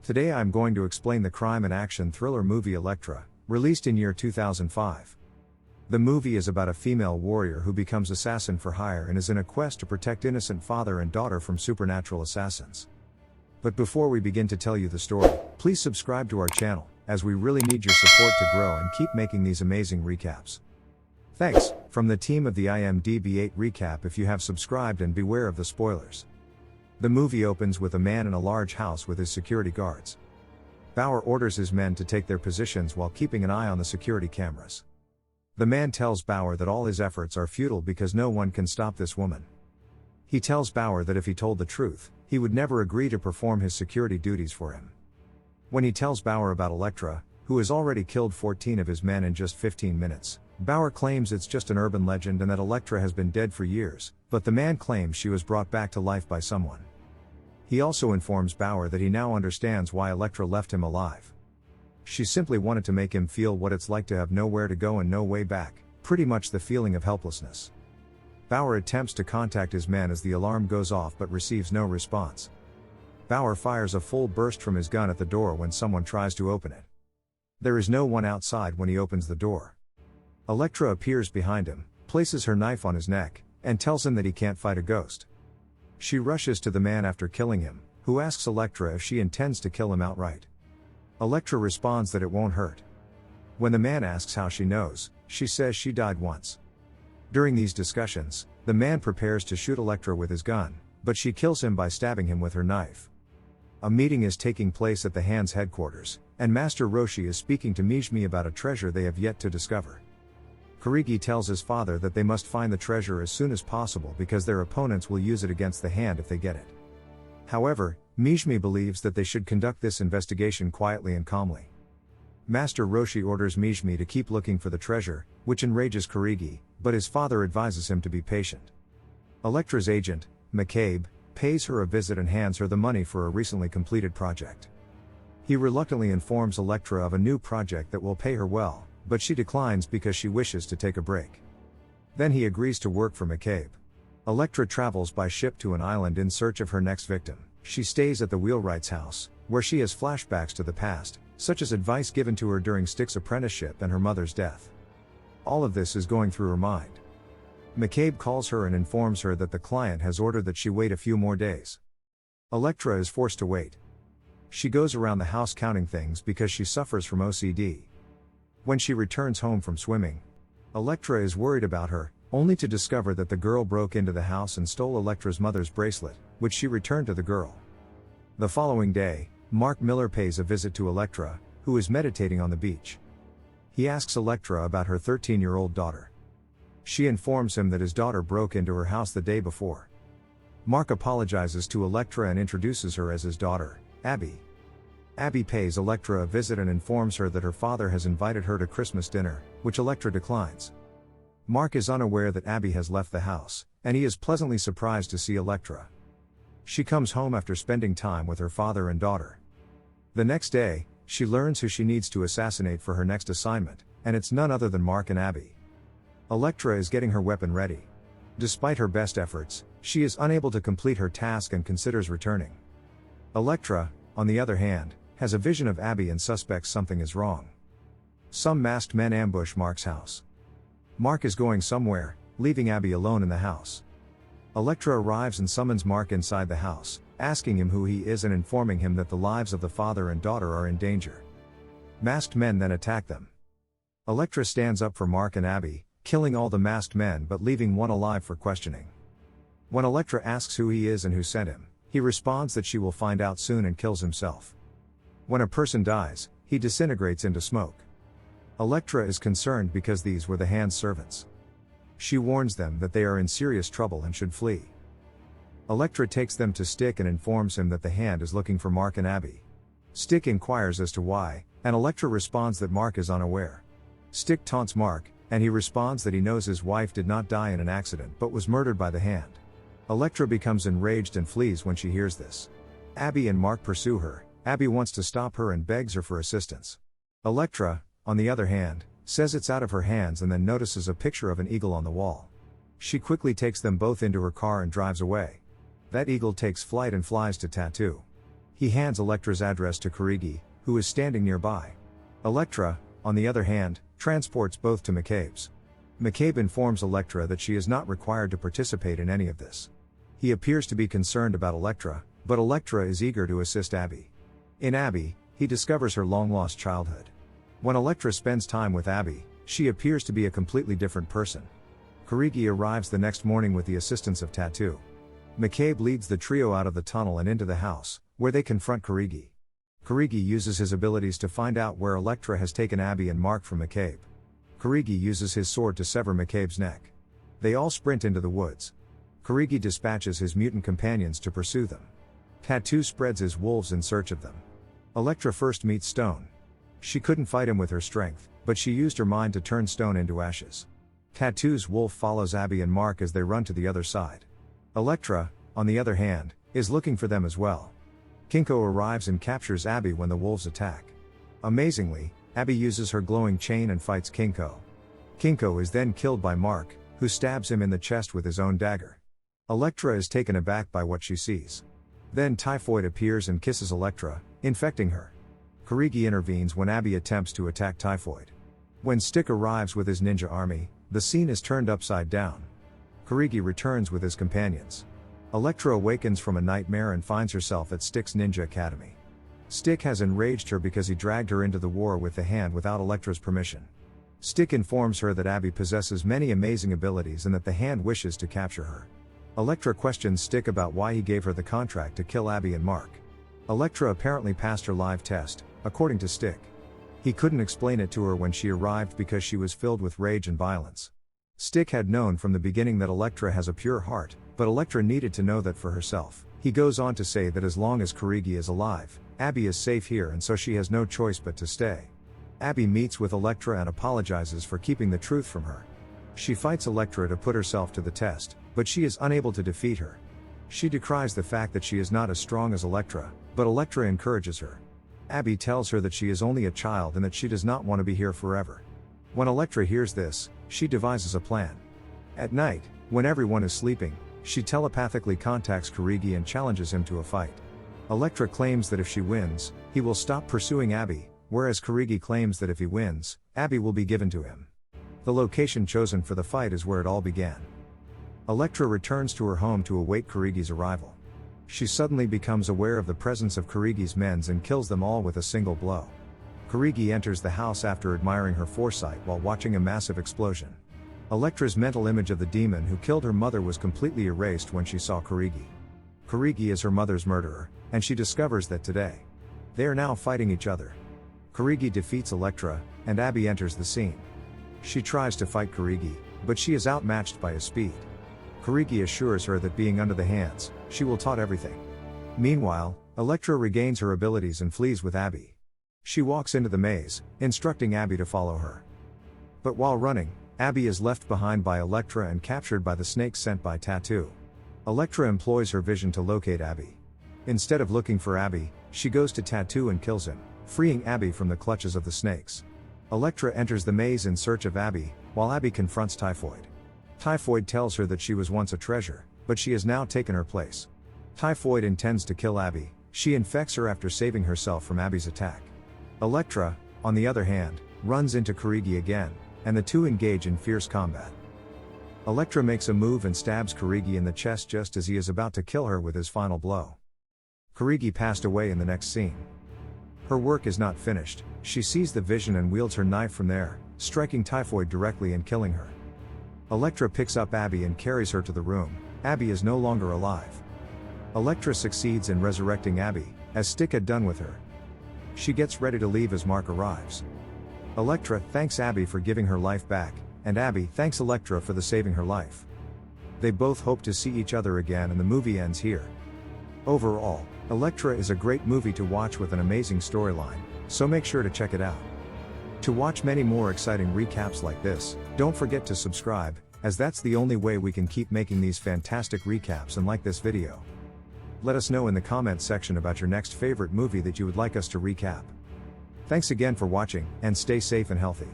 Today I'm going to explain the crime and action thriller movie Elektra, released in year 2005. The movie is about a female warrior who becomes assassin for hire and is in a quest to protect innocent father and daughter from supernatural assassins. But before we begin to tell you the story, please subscribe to our channel, as we really need your support to grow and keep making these amazing recaps. Thanks, from the team of the IMDb 8 recap if you have subscribed, and beware of the spoilers. The movie opens with a man in a large house with his security guards. Bauer orders his men to take their positions while keeping an eye on the security cameras. The man tells Bauer that all his efforts are futile because no one can stop this woman. He tells Bauer that if he told the truth, he would never agree to perform his security duties for him. When he tells Bauer about Elektra, who has already killed 14 of his men in just 15 minutes, Bauer claims it's just an urban legend and that Elektra has been dead for years, but the man claims she was brought back to life by someone. He also informs Bauer that he now understands why Elektra left him alive. She simply wanted to make him feel what it's like to have nowhere to go and no way back, pretty much the feeling of helplessness. Bauer attempts to contact his men as the alarm goes off but receives no response. Bauer fires a full burst from his gun at the door when someone tries to open it. There is no one outside when he opens the door. Elektra appears behind him, places her knife on his neck, and tells him that he can't fight a ghost. She rushes to the man after killing him, who asks Elektra if she intends to kill him outright. Elektra responds that it won't hurt. When the man asks how she knows, she says she died once. During these discussions, the man prepares to shoot Elektra with his gun, but she kills him by stabbing him with her knife. A meeting is taking place at the Hands headquarters, and Master Roshi is speaking to Mijimi about a treasure they have yet to discover. Kurigi tells his father that they must find the treasure as soon as possible because their opponents will use it against the Hand if they get it. However, Mijimi believes that they should conduct this investigation quietly and calmly. Master Roshi orders Mijimi to keep looking for the treasure, which enrages Kurigi, but his father advises him to be patient. Elektra's agent, McCabe, pays her a visit and hands her the money for a recently completed project. He reluctantly informs Elektra of a new project that will pay her well, but she declines because she wishes to take a break. Then he agrees to work for McCabe. Elektra travels by ship to an island in search of her next victim. She stays at the wheelwright's house, where she has flashbacks to the past, such as advice given to her during Stick's apprenticeship and her mother's death. All of this is going through her mind. McCabe calls her and informs her that the client has ordered that she wait a few more days. Elektra is forced to wait. She goes around the house counting things because she suffers from OCD. When she returns home from swimming, Elektra is worried about her, only to discover that the girl broke into the house and stole Elektra's mother's bracelet, which she returned to the girl. The following day, Mark Miller pays a visit to Elektra, who is meditating on the beach. He asks Elektra about her 13-year-old daughter. She informs him that his daughter broke into her house the day before. Mark apologizes to Elektra and introduces her as his daughter, Abby. Abby pays Elektra a visit and informs her that her father has invited her to Christmas dinner, which Elektra declines. Mark is unaware that Abby has left the house, and he is pleasantly surprised to see Elektra. She comes home after spending time with her father and daughter. The next day, she learns who she needs to assassinate for her next assignment, and it's none other than Mark and Abby. Elektra is getting her weapon ready. Despite her best efforts, she is unable to complete her task and considers returning. Elektra, on the other hand, has a vision of Abby and suspects something is wrong. Some masked men ambush Mark's house. Mark is going somewhere, leaving Abby alone in the house. Elektra arrives and summons Mark inside the house, asking him who he is and informing him that the lives of the father and daughter are in danger. Masked men then attack them. Elektra stands up for Mark and Abby, killing all the masked men but leaving one alive for questioning. When Elektra asks who he is and who sent him, he responds that she will find out soon and kills himself. When a person dies, he disintegrates into smoke. Elektra is concerned because these were the Hand's servants. She warns them that they are in serious trouble and should flee. Elektra takes them to Stick and informs him that the Hand is looking for Mark and Abby. Stick inquires as to why, and Elektra responds that Mark is unaware. Stick taunts Mark, and he responds that he knows his wife did not die in an accident but was murdered by the Hand. Elektra becomes enraged and flees when she hears this. Abby and Mark pursue her. Abby wants to stop her and begs her for assistance. Elektra, on the other hand, says it's out of her hands and then notices a picture of an eagle on the wall. She quickly takes them both into her car and drives away. That eagle takes flight and flies to Tattoo. He hands Elektra's address to Kurigi, who is standing nearby. Elektra, on the other hand, transports both to McCabe's. McCabe informs Elektra that she is not required to participate in any of this. He appears to be concerned about Elektra, but Elektra is eager to assist Abby. In Abby, he discovers her long-lost childhood. When Elektra spends time with Abby, she appears to be a completely different person. Kurigi arrives the next morning with the assistance of Tattoo. McCabe leads the trio out of the tunnel and into the house, where they confront Kurigi. Kurigi uses his abilities to find out where Elektra has taken Abby and Mark from McCabe. Kurigi uses his sword to sever McCabe's neck. They all sprint into the woods. Kurigi dispatches his mutant companions to pursue them. Tattoo spreads his wolves in search of them. Elektra first meets Stone. She couldn't fight him with her strength, but she used her mind to turn Stone into ashes. Tattoo's wolf follows Abby and Mark as they run to the other side. Elektra, on the other hand, is looking for them as well. Kinko arrives and captures Abby when the wolves attack. Amazingly, Abby uses her glowing chain and fights Kinko. Kinko is then killed by Mark, who stabs him in the chest with his own dagger. Elektra is taken aback by what she sees. Then Typhoid appears and kisses Elektra, infecting her. Kurigi intervenes when Abby attempts to attack Typhoid. When Stick arrives with his ninja army, the scene is turned upside down. Kurigi returns with his companions. Elektra awakens from a nightmare and finds herself at Stick's Ninja Academy. Stick has enraged her because he dragged her into the war with the Hand without Elektra's permission. Stick informs her that Abby possesses many amazing abilities and that the Hand wishes to capture her. Elektra questions Stick about why he gave her the contract to kill Abby and Mark. Elektra apparently passed her live test, according to Stick. He couldn't explain it to her when she arrived because she was filled with rage and violence. Stick had known from the beginning that Elektra has a pure heart, but Elektra needed to know that for herself. He goes on to say that as long as Kurigi is alive, Abby is safe here and so she has no choice but to stay. Abby meets with Elektra and apologizes for keeping the truth from her. She fights Elektra to put herself to the test, but she is unable to defeat her. She decries the fact that she is not as strong as Elektra, but Elektra encourages her. Abby tells her that she is only a child and that she does not want to be here forever. When Elektra hears this, she devises a plan. At night, when everyone is sleeping, she telepathically contacts Kurigi and challenges him to a fight. Elektra claims that if she wins, he will stop pursuing Abby, whereas Kurigi claims that if he wins, Abby will be given to him. The location chosen for the fight is where it all began. Elektra returns to her home to await Kurigi's arrival. She suddenly becomes aware of the presence of Kurigi's men and kills them all with a single blow. Kurigi enters the house after admiring her foresight while watching a massive explosion. Elektra's mental image of the demon who killed her mother was completely erased when she saw Kurigi. Kurigi is her mother's murderer, and she discovers that today they are now fighting each other. Kurigi defeats Elektra, and Abby enters the scene. She tries to fight Kurigi, but she is outmatched by his speed. Kurigi assures her that being under the Hands, she will taught everything. Meanwhile, Elektra regains her abilities and flees with Abby. She walks into the maze, instructing Abby to follow her. But while running, Abby is left behind by Elektra and captured by the snakes sent by Tattoo. Elektra employs her vision to locate Abby. Instead of looking for Abby, she goes to Tattoo and kills him, freeing Abby from the clutches of the snakes. Elektra enters the maze in search of Abby, while Abby confronts Typhoid. Typhoid tells her that she was once a treasure, but she has now taken her place. Typhoid intends to kill Abby. She infects her after saving herself from Abby's attack. Elektra, on the other hand, runs into Kurigi again, and the two engage in fierce combat. Elektra makes a move and stabs Kurigi in the chest just as he is about to kill her with his final blow. Kurigi passed away in the next scene. Her work is not finished. She sees the vision and wields her knife from there, striking Typhoid directly and killing her. Elektra picks up Abby and carries her to the room. Abby is no longer alive. Elektra succeeds in resurrecting Abby, as Stick had done with her. She gets ready to leave as Mark arrives. Elektra thanks Abby for giving her life back, and Abby thanks Elektra for the saving her life. They both hope to see each other again and the movie ends here. Overall, Elektra is a great movie to watch with an amazing storyline, so make sure to check it out. To watch many more exciting recaps like this, don't forget to subscribe, as that's the only way we can keep making these fantastic recaps and like this video. Let us know in the comments section about your next favorite movie that you would like us to recap. Thanks again for watching, and stay safe and healthy.